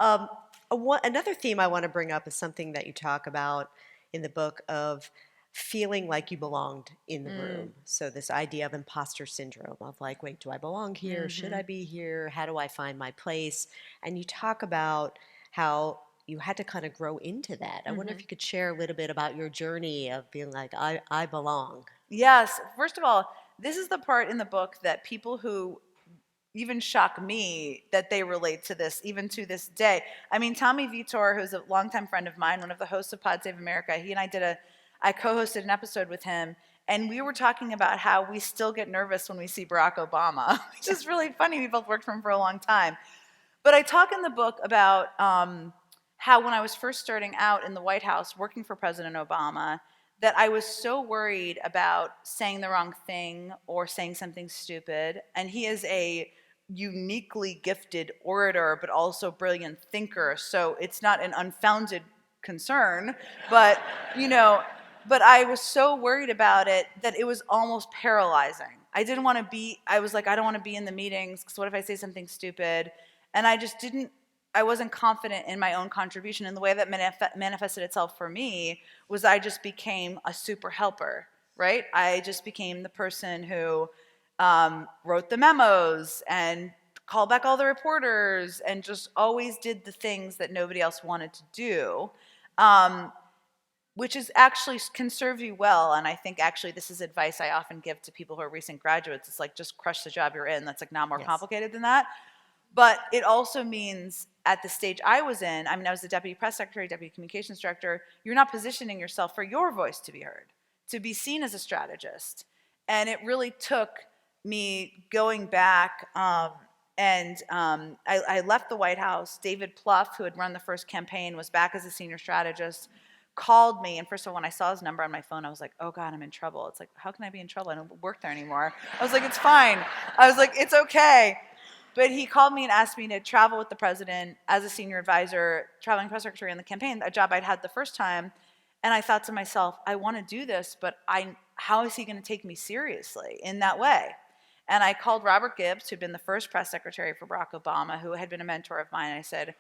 Another theme I want to bring up is something that you talk about in the book of feeling like you belonged in the room. So this idea of imposter syndrome of like, wait, do I belong here? Should I be here? How do I find my place? And you talk about how you had to kind of grow into that. I wonder if you could share a little bit about your journey of being like, I belong. Yes. First of all, this is the part in the book that people who even shock me that they relate to this, even to this day. I mean, Tommy Vitor, who's a longtime friend of mine, one of the hosts of Pod Save America, he and I co-hosted an episode with him, and we were talking about how we still get nervous when we see Barack Obama, which is really funny. We both worked for him for a long time. But I talk in the book about how when I was first starting out in the White House working for President Obama, that I was so worried about saying the wrong thing or saying something stupid. And he is a uniquely gifted orator, but also brilliant thinker. So it's not an unfounded concern, but but I was so worried about it that it was almost paralyzing. I was like, I don't want to be in the meetings because what if I say something stupid? And I wasn't confident in my own contribution. And the way that manifested itself for me was I just became a super helper, right? I just became the person who wrote the memos and called back all the reporters and just always did the things that nobody else wanted to do, which is actually can serve you well. And I think actually this is advice I often give to people who are recent graduates. It's like, just crush the job you're in. That's like not more complicated than that. But it also means at the stage I was in, I mean, I was the deputy press secretary, deputy communications director, you're not positioning yourself for your voice to be heard, to be seen as a strategist. And it really took me going back I left the White House. David Plouffe, who had run the first campaign, was back as a senior strategist, called me. And first of all, when I saw his number on my phone, I was like, oh God, I'm in trouble. It's like, how can I be in trouble? I don't work there anymore. I was like, it's fine. I was like, it's okay. But he called me and asked me to travel with the president as a senior advisor, traveling press secretary on the campaign, a job I'd had the first time. And I thought to myself, I want to do this, but how is he going to take me seriously in that way? And I called Robert Gibbs, who'd been the first press secretary for Barack Obama, who had been a mentor of mine. And I said,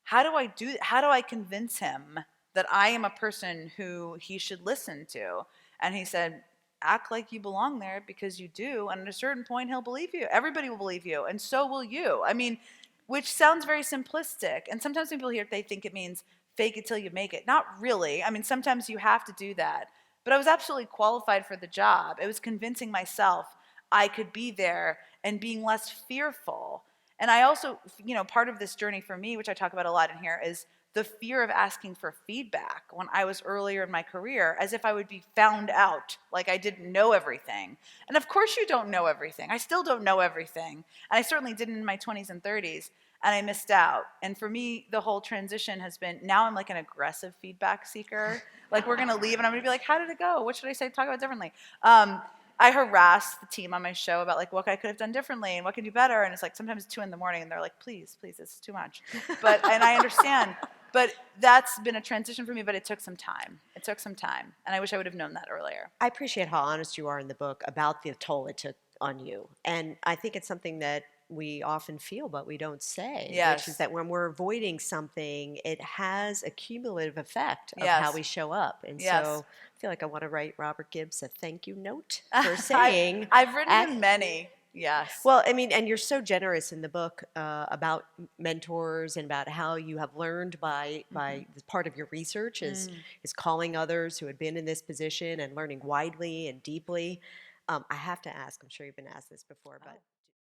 how do I convince him that I am a person who he should listen to? And he said, act like you belong there because you do. And at a certain point, he'll believe you. Everybody will believe you. And so will you. I mean, which sounds very simplistic. And sometimes when people hear it, they think it means fake it till you make it. Not really. I mean, sometimes you have to do that. But I was absolutely qualified for the job. It was convincing myself I could be there and being less fearful. And I also, part of this journey for me, which I talk about a lot in here, is the fear of asking for feedback when I was earlier in my career, as if I would be found out, like I didn't know everything. And of course you don't know everything. I still don't know everything. And I certainly didn't in my 20s and 30s, and I missed out. And for me, the whole transition has been, now I'm like an aggressive feedback seeker. Like we're gonna leave and I'm gonna be like, how did it go? What should I say, talk about differently? I harass the team on my show about like what I could have done differently and what can do better. And it's like sometimes 2 a.m. and they're like, please, this is too much. And I understand. But that's been a transition for me, but it took some time. And I wish I would have known that earlier. I appreciate how honest you are in the book about the toll it took on you. And I think it's something that we often feel, but we don't say, Yes. which is that when we're avoiding something, it has a cumulative effect of Yes. how we show up. And Yes. so I feel like I want to write Robert Gibbs a thank you note for saying. I've written many. Yes. Well, I mean, and you're so generous in the book about mentors and about how you have learned by part of your research is calling others who had been in this position and learning widely and deeply. I have to ask, I'm sure you've been asked this before, but